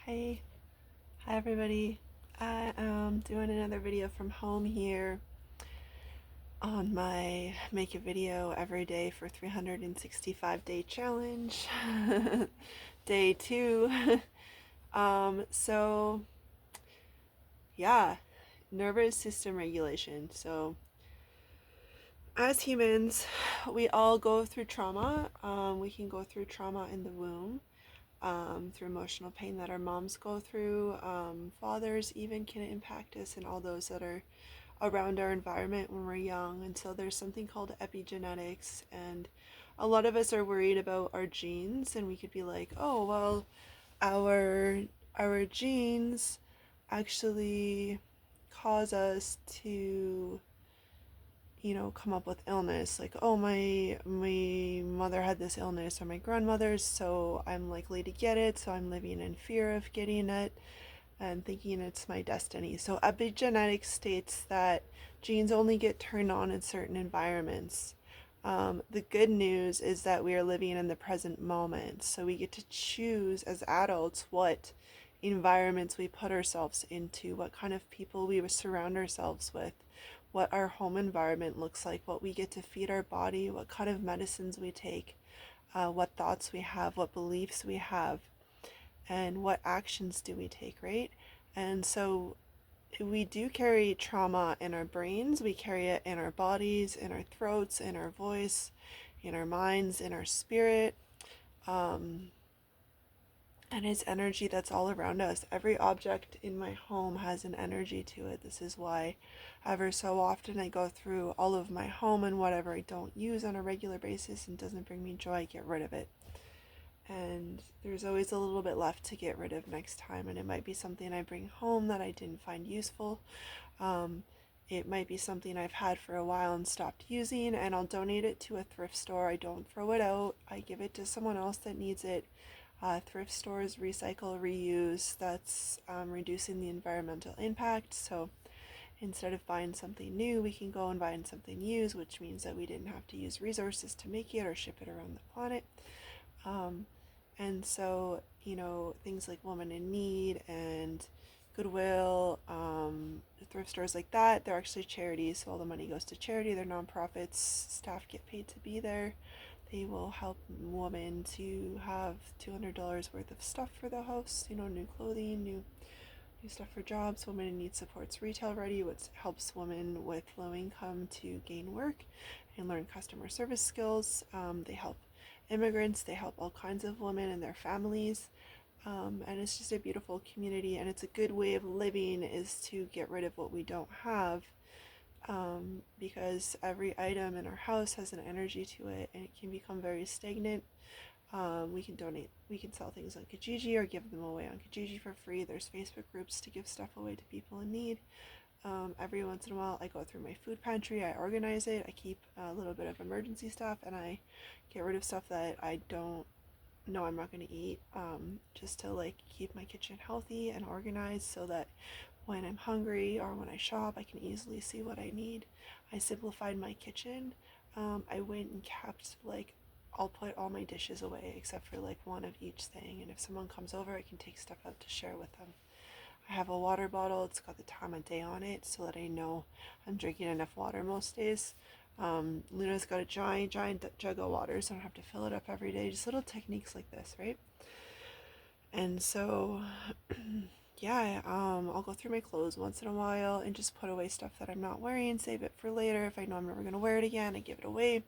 Hey, hi everybody. I am doing another video from home here on my make a video every day for 365-day challenge. Day 2. So yeah, nervous system regulation. So as humans, we all go through trauma. We can go through trauma in the womb. Through emotional pain that our moms go through. Fathers even can impact us, and all those that are around our environment when we're young. And so there's something called epigenetics, and a lot of us are worried about our genes, and we could be like, oh well, our our genes actually cause us to come up with illness, like, oh, my mother had this illness, or my grandmother's, so I'm likely to get it, so I'm living in fear of getting it and thinking it's my destiny. So epigenetics states that genes only get turned on in certain environments. The good news is that we are living in the present moment, so we get to choose as adults what environments we put ourselves into, what kind of people we surround ourselves with, what our home environment looks like, what we get to feed our body, what kind of medicines we take, what thoughts we have, what beliefs we have, and what actions do we take, right? And so we do carry trauma in our brains, we carry it in our bodies, in our throats, in our voice, in our minds, in our spirit. Um, and it's energy that's all around us. Every object in my home has an energy to it. This is why ever so often I go through all of my home, and whatever I don't use on a regular basis and doesn't bring me joy, I get rid of it. And there's always a little bit left to get rid of next time, and it might be something I bring home that I didn't find useful. Um, it might be something I've had for a while and stopped using, and I'll donate it to a thrift store. I don't throw it out. I give it to someone else that needs it. Thrift stores recycle, reuse. That's reducing the environmental impact. So instead of buying something new, we can go and buy something used, which means that we didn't have to use resources to make it or ship it around the planet. Um, and so, things like Woman in Need and Goodwill, thrift stores like that, they're actually charities. So all the money goes to charity. They're nonprofits. Staff get paid to be there. They will help women to have $200 worth of stuff for the house, new clothing, new stuff for jobs. Women in Need supports Retail Ready, which helps women with low income to gain work and learn customer service skills. They help immigrants, they help all kinds of women and their families. And it's just a beautiful community, and it's a good way of living is to get rid of what we don't have, because every item in our house has an energy to it, and it can become very stagnant. We can donate, we can sell things on Kijiji or give them away on Kijiji for free. There's Facebook groups to give stuff away to people in need. Every once in a while I go through my food pantry, I organize it, I keep a little bit of emergency stuff, and I get rid of stuff that I don't know I'm not going to eat, just to keep my kitchen healthy and organized, so that when I'm hungry or when I shop, I can easily see what I need. I simplified my kitchen. I went and kept I'll put all my dishes away except for one of each thing, and if someone comes over, I can take stuff out to share with them. I have a water bottle. It's got the time of day on it so that I know I'm drinking enough water most days. Luna's got a giant jug of water, so I don't have to fill it up every day. Just little techniques like this, right? And so, yeah, I'll go through my clothes once in a while and just put away stuff that I'm not wearing, save it for later. If I know I'm never going to wear it again, I give it away.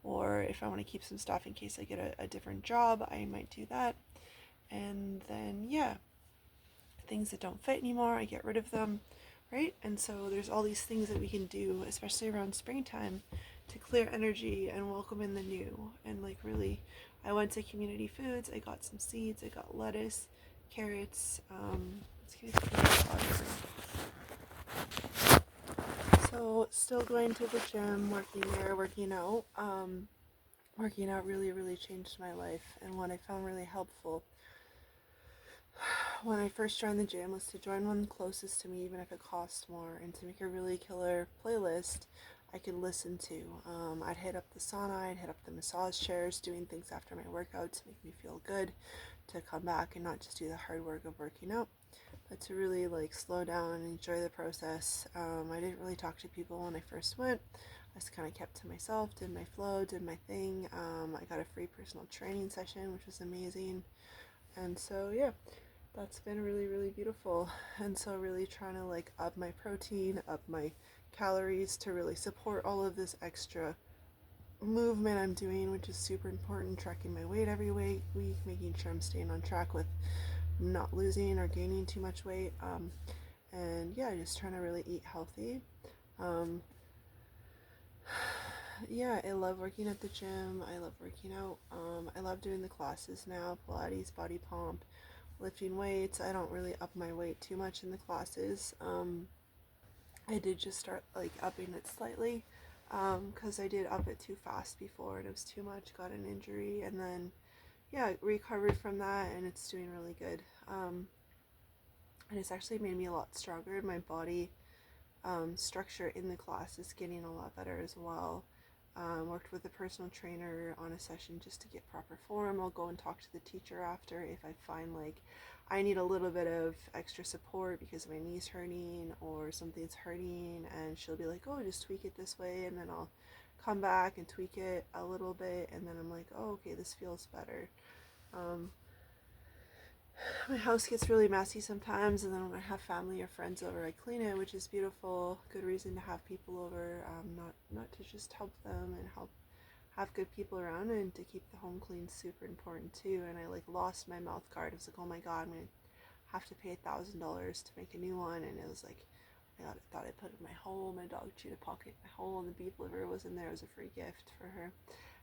Or if I want to keep some stuff in case I get a different job, I might do that. And then, yeah, things that don't fit anymore, I get rid of them, right? And so there's all these things that we can do, especially around springtime, to clear energy and welcome in the new. And really, I went to Community Foods, I got some seeds, I got lettuce, carrots, so still going to the gym, working there, working out. Working out really, really changed my life, and what I found really helpful when I first joined the gym was to join one closest to me, even if it cost more, and to make a really killer playlist I could listen to. I'd hit up the sauna, I'd hit up the massage chairs, doing things after my workout to make me feel good, to come back and not just do the hard work of working out, but to really like slow down and enjoy the process. I didn't really talk to people when I first went. I just kind of kept to myself, did my flow, did my thing. I got a free personal training session, which was amazing. And so, yeah, that's been really, really beautiful. And so, really trying to like up my protein, up my calories to really support all of this extra movement I'm doing, which is super important. Tracking my weight every week, making sure I'm staying on track with not losing or gaining too much weight. And yeah, just trying to really eat healthy. Yeah, I love working at the gym. I love working out. I love doing the classes now, Pilates, body pump, lifting weights. I don't really up my weight too much in the classes. I did just start like upping it slightly because I did up it too fast before and it was too much, got an injury, and then yeah, recovered from that, and it's doing really good. And it's actually made me a lot stronger. My body structure in the class is getting a lot better as well. Worked with a personal trainer on a session just to get proper form. I'll go and talk to the teacher after if I find like I need a little bit of extra support because my knee's hurting or something's hurting, and she'll be like, oh, just tweak it this way, and then I'll come back and tweak it a little bit, and then I'm like, oh, okay, this feels better. My house gets really messy sometimes, and then when I have family or friends over, I clean it, which is beautiful. Good reason to have people over, not to just help them and have good people around, and to keep the home clean. Super important too. And I like lost my mouth guard. I was like, oh my god, I'm gonna have to pay $1,000 to make a new one, and it was like, oh my god, I thought I put it in my hole. My dog chewed a pocket in my hole, and the beef liver was in there. It was a free gift for her.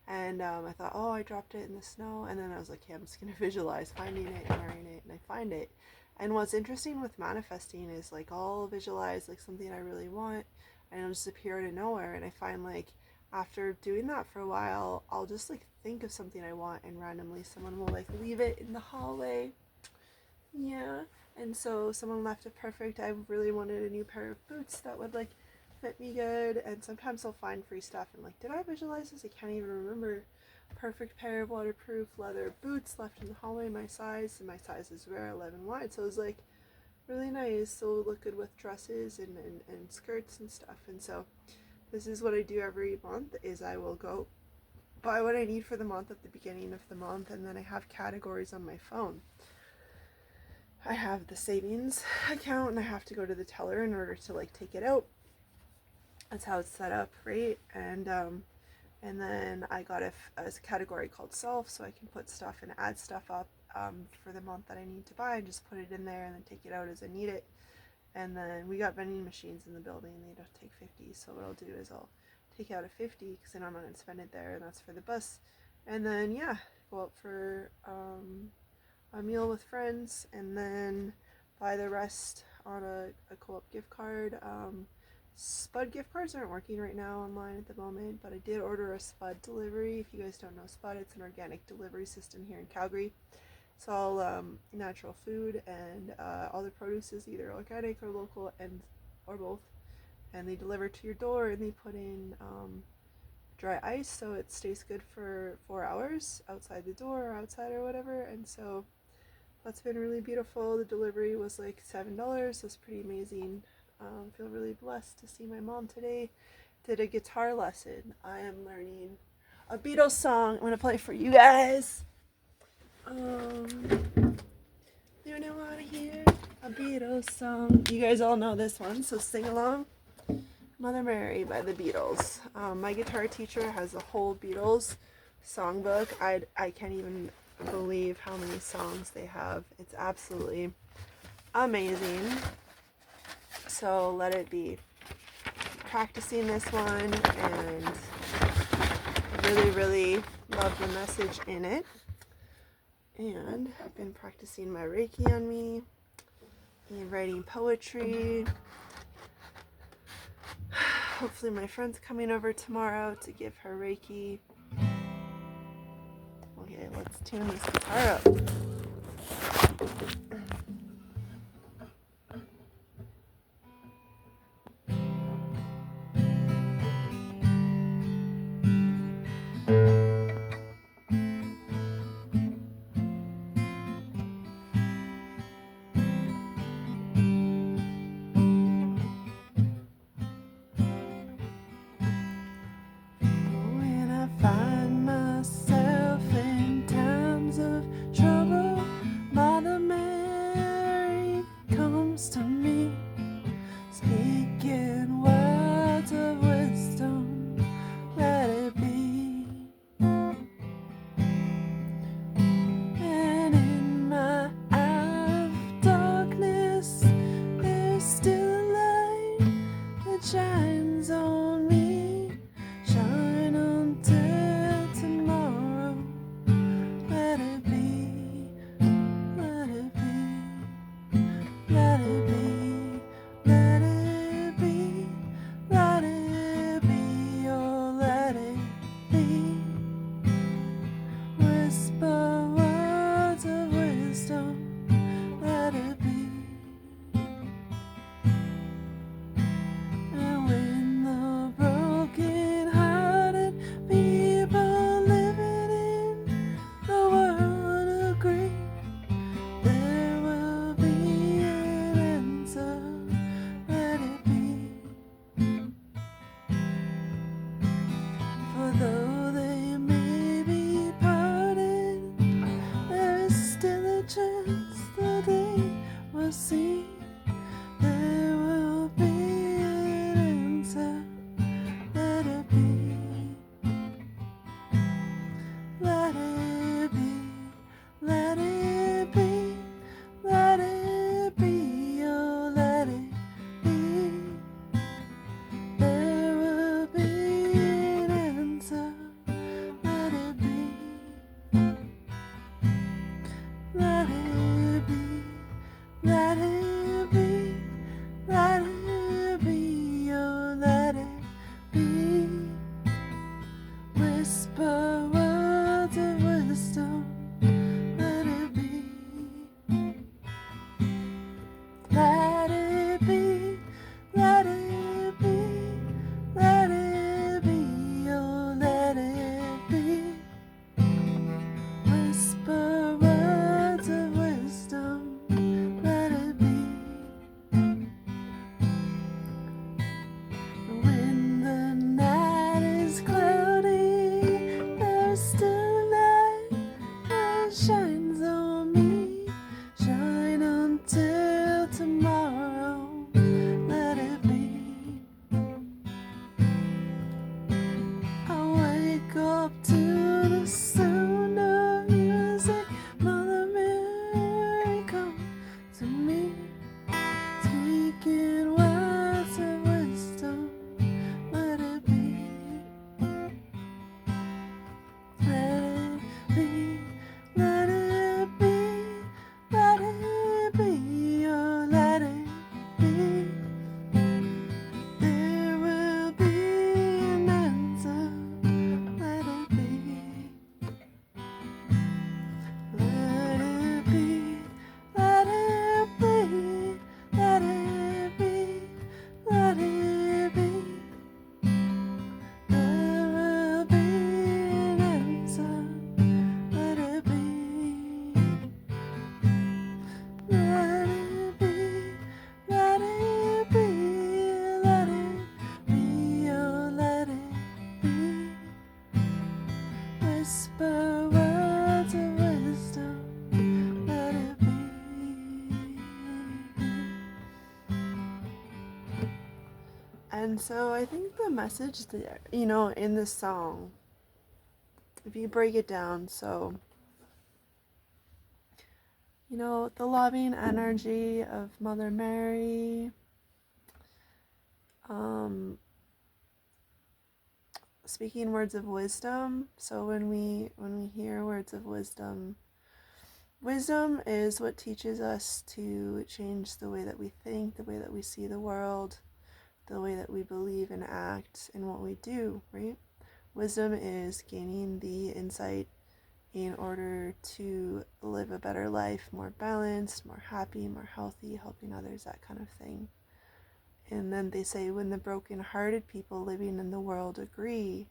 And I thought, oh, I dropped it in the snow. And then I was like, okay, I'm just going to visualize finding it and wearing it. And I find it. And what's interesting with manifesting is like I'll visualize like something I really want, and it'll just appear out of nowhere. And I find like after doing that for a while, I'll just like think of something I want, and randomly someone will like leave it in the hallway. Yeah. And so someone left it perfect. I really wanted a new pair of boots that would like fit me good, and sometimes I'll find free stuff and like, did I visualize this? I can't even remember. Perfect pair of waterproof leather boots left in the hallway, my size, and my size is rare 11 wide, so it was like really nice. So it'll look good with dresses and skirts and stuff. And so this is what I do every month, is I will go buy what I need for the month at the beginning of the month, and then I have categories on my phone. I have the savings account, and I have to go to the teller in order to like take it out. That's how it's set up, right? And then I got a category called self, so I can put stuff and add stuff up for the month that I need to buy, and just put it in there and then take it out as I need it. And then we got vending machines in the building. They don't take 50, so what I'll do is I'll take out a 50 because then I'm not going to spend it there, and that's for the bus. And then yeah, go out for a meal with friends, and then buy the rest on a co-op gift card. Spud gift cards aren't working right now online at the moment, but I did order a Spud delivery. If you guys don't know Spud, it's an organic delivery system here in Calgary. It's all natural food, and all the produce is either organic or local, or both. And they deliver to your door, and they put in dry ice so it stays good for 4 hours outside the door or outside or whatever. And so that's been really beautiful. The delivery was like $7. That's pretty amazing. Feel really blessed to see my mom today. Did a guitar lesson. I am learning a Beatles song. I'm gonna play for you guys. You don't wanna hear a Beatles song. You guys all know this one, so sing along. Mother Mary by the Beatles. My guitar teacher has a whole Beatles songbook. I can't even believe how many songs they have. It's absolutely amazing. So let it be. Practicing this one, and really, really love the message in it. And I've been practicing my Reiki on me and writing poetry. Hopefully my friend's coming over tomorrow to give her Reiki. Okay, let's tune this guitar up. trouble, Mother Mary comes to me, speaking words of wisdom, let it be. And in my hour of darkness, there's still a light that shines on me. Shine until tomorrow. Let it be, let it be, let it be, let it be, let it be, oh let it be. Whisper words of wisdom, let it be. And when the broken-hearted people living in the world agree, there will be an answer, let it be. For though they may be parted, there is still a chance that they will see. There will be an answer, let it be. Let it be, let it be, let it be, oh let it be. There will be an answer, let it be. Let it be, let it be, let it be, oh let it be. Whisper words of wisdom, let it be. Let it be, let it be, let it be, oh let it be. Whisper words of wisdom, let it be. When the night is cloudy, there's still a light that shines on me. Shine until tomorrow, let it be. I wake up to the sound of music, Mother Mary come to me, speaking words of wisdom, let it be. Let it be, let it be, let it be, oh let it be. There will be an answer, let it be. Let it be, let it be, let it be, let it be. There will be an answer, let it be. Let it be, let it be, let it be, oh let it be. Whisper words of wisdom, let it be. And so I think the message there, in this song, if you break it down, so, the loving energy of Mother Mary, speaking words of wisdom. So when we hear words of wisdom, wisdom is what teaches us to change the way that we think, the way that we see the world, the way that we believe and act and what we do, right? Wisdom is gaining the insight in order to live a better life, more balanced, more happy, more healthy, helping others, that kind of thing. And then they say, when the broken-hearted people living in the world agree,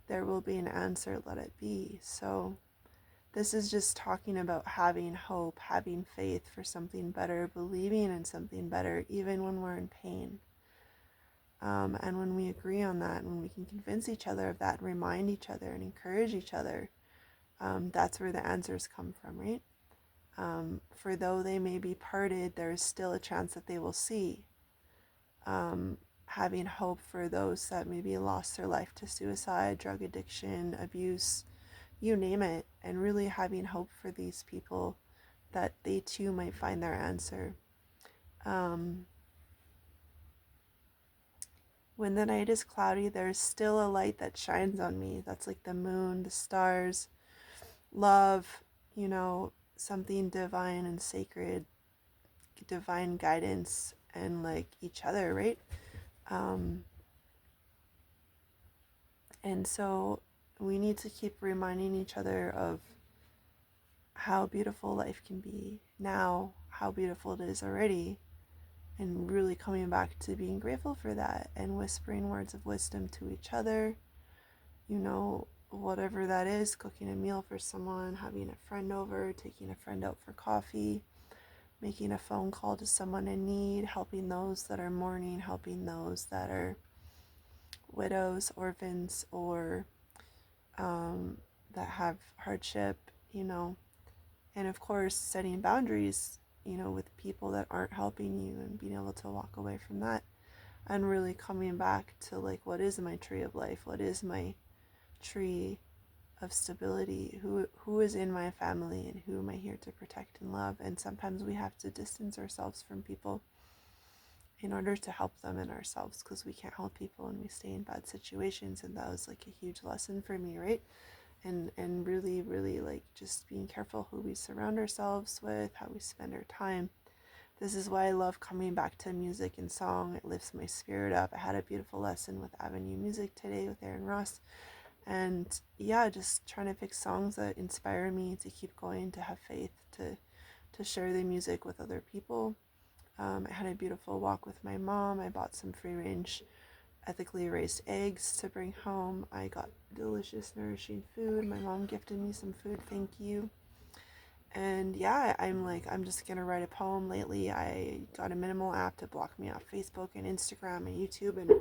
there will be an answer, let it be. So this is just talking about having hope, having faith for something better, believing in something better, even when we're in pain. And when we agree on that, when we can convince each other of that, and remind each other and encourage each other, That's where the answers come from, right? For though they may be parted, there is still a chance that they will see. Having hope for those that maybe lost their life to suicide, drug addiction, abuse, you name it, and really having hope for these people that they too might find their answer. When the night is cloudy, there's still a light that shines on me. That's like the moon, the stars, love, something divine and sacred, divine guidance, and like each other, right? And so we need to keep reminding each other of how beautiful life can be now, how beautiful it is already, and really coming back to being grateful for that and whispering words of wisdom to each other, whatever that is, cooking a meal for someone, having a friend over, taking a friend out for coffee, making a phone call to someone in need, helping those that are mourning, helping those that are widows, orphans, or that have hardship, and of course setting boundaries, with people that aren't helping you and being able to walk away from that and really coming back to like, what is my tree of life? What is my tree of stability? Who is in my family and who am I here to protect and love? And sometimes we have to distance ourselves from people in order to help them and ourselves, because we can't help people when we stay in bad situations. And that was like a huge lesson for me, right? And really, really like just being careful who we surround ourselves with, how we spend our time. This is why I love coming back to music and song. It lifts my spirit up. I had a beautiful lesson with Avenue Music today with Aaron Ross. And yeah, just trying to pick songs that inspire me to keep going, to have faith, to share the music with other people. I had a beautiful walk with my mom. I bought some free range ethically raised eggs to bring home. I got delicious, nourishing food. My mom gifted me some food, thank you. And yeah, I'm just gonna write a poem. Lately, I got a minimal app to block me off Facebook and Instagram and YouTube and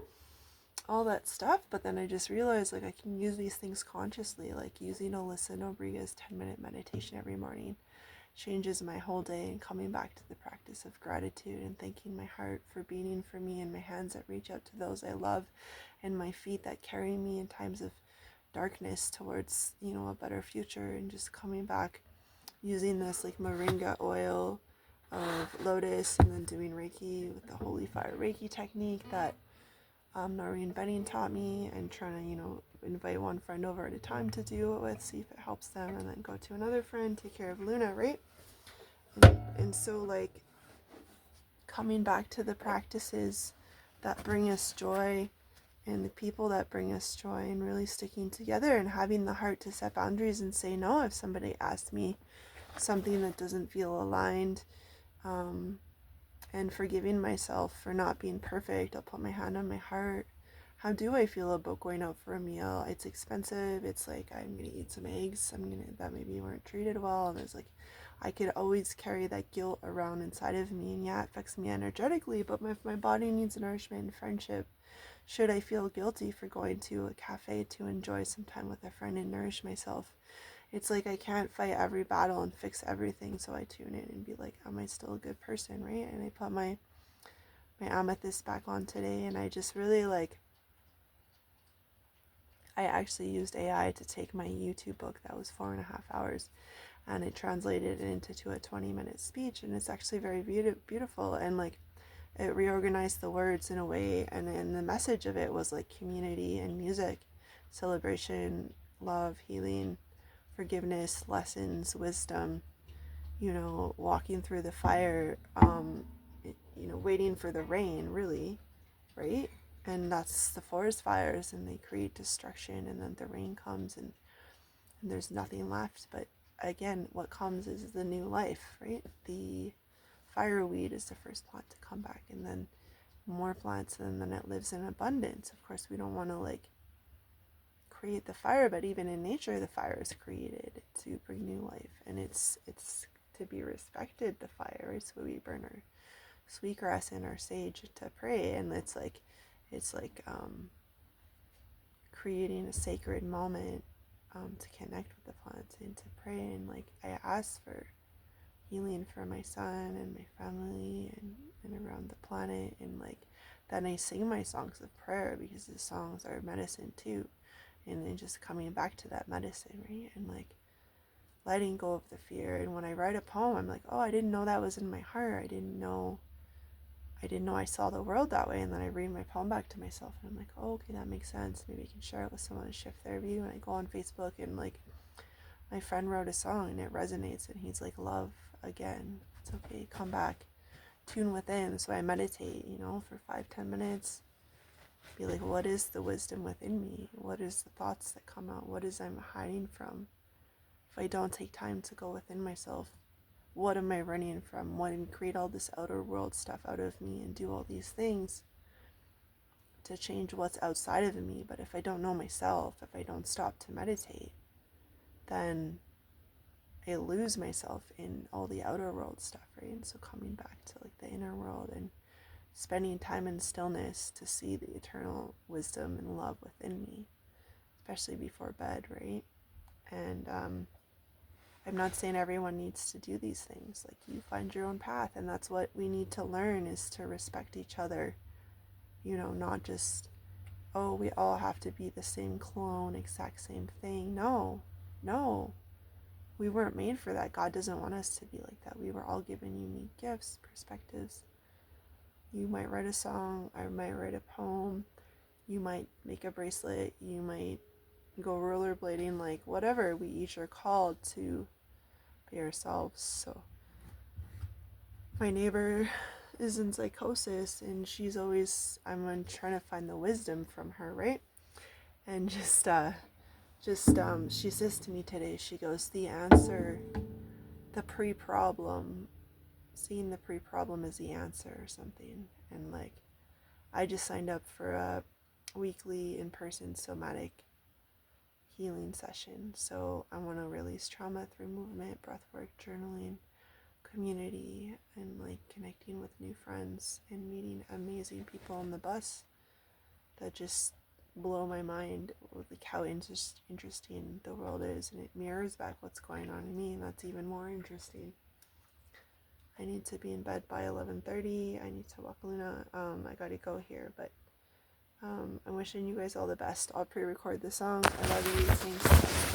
all that stuff. But then I just realized like I can use these things consciously, like using Alyssa Nobriga's 10-minute meditation every morning changes my whole day, and coming back to the practice of gratitude and thanking my heart for beating for me, and my hands that reach out to those I love, and my feet that carry me in times of darkness towards, a better future. And just coming back using this like moringa oil of lotus, and then doing Reiki with the holy fire Reiki technique that Noreen Benning taught me, and trying to, invite one friend over at a time to do it with, see if it helps them, and then go to another friend, take care of Luna, right? And so, like, coming back to the practices that bring us joy and the people that bring us joy, and really sticking together and having the heart to set boundaries and say no if somebody asks me something that doesn't feel aligned. And forgiving myself for not being perfect. I'll put my hand on my heart. How do I feel about going out for a meal? It's expensive. It's like, I'm gonna eat some eggs. That maybe weren't treated well. And there's like, I could always carry that guilt around inside of me. And yeah, it affects me energetically, but if my body needs nourishment and friendship, should I feel guilty for going to a cafe to enjoy some time with a friend and nourish myself? It's like I can't fight every battle and fix everything, so I tune in and be like, am I still a good person, right? And I put my amethyst back on today, and I just really I actually used AI to take my YouTube book that was 4.5 hours, and it translated it into a 20-minute speech, and it's actually very beautiful, and like it reorganized the words in a way, and then the message of it was like community and music, celebration, love, healing, forgiveness, lessons, wisdom, walking through the fire, waiting for the rain, really, right? And that's the forest fires, and they create destruction, and then the rain comes, and there's nothing left. But again, what comes is the new life, right? The fireweed is the first plant to come back, and then more plants, and then it lives in abundance. Of course, we don't want to create the fire, but even in nature, the fire is created to bring new life, and it's to be respected. The fire is where we burn our sweetgrass and our sage to pray, and it's like creating a sacred moment to connect with the plants and to pray. And like I ask for healing for my son and my family and around the planet. And like then I sing my songs of prayer because the songs are medicine too. And then just coming back to that medicine, right? And like letting go of the fear. And when I write a poem, I'm like, oh, I didn't know that was in my heart. I didn't know I saw the world that way. And then I read my poem back to myself and I'm like, oh, okay, that makes sense. Maybe I can share it with someone to shift their view. And I go on Facebook and like my friend wrote a song and it resonates and he's like, love again. It's okay, come back. Tune within. So I meditate, for 5-10 minutes. Be like, what is the wisdom within me? What is the thoughts that come out? What is I'm hiding from? If I don't take time to go within myself, what am I running from? What and create all this outer world stuff out of me and do all these things to change what's outside of me. But if I don't know myself, if I don't stop to meditate, then I lose myself in all the outer world stuff, right? And so coming back to like the inner world and spending time in stillness to see the eternal wisdom and love within me, especially before bed, right? And I'm not saying everyone needs to do these things. Like you find your own path, and that's what we need to learn, is to respect each other. Not just, oh, we all have to be the same clone, exact same thing. No. We weren't made for that. God doesn't want us to be like that. We were all given unique gifts, perspectives. You might write a song, I might write a poem, you might make a bracelet, you might go rollerblading, like whatever. We each are called to be ourselves. So my neighbor is in psychosis and she's always, I'm trying to find the wisdom from her, right? And she says to me today, she goes, the answer, the pre-problem, seeing the pre-problem as the answer or something. And like I just signed up for a weekly in-person somatic healing session. So I want to release trauma through movement, breathwork, journaling, community, and like connecting with new friends and meeting amazing people on the bus that just blow my mind with like how interesting the world is, and it mirrors back what's going on in me, and that's even more interesting. I need to be in bed by 11:30. I need to walk Luna. I gotta go here, but I'm wishing you guys all the best. I'll pre-record the song. I love you. Thanks.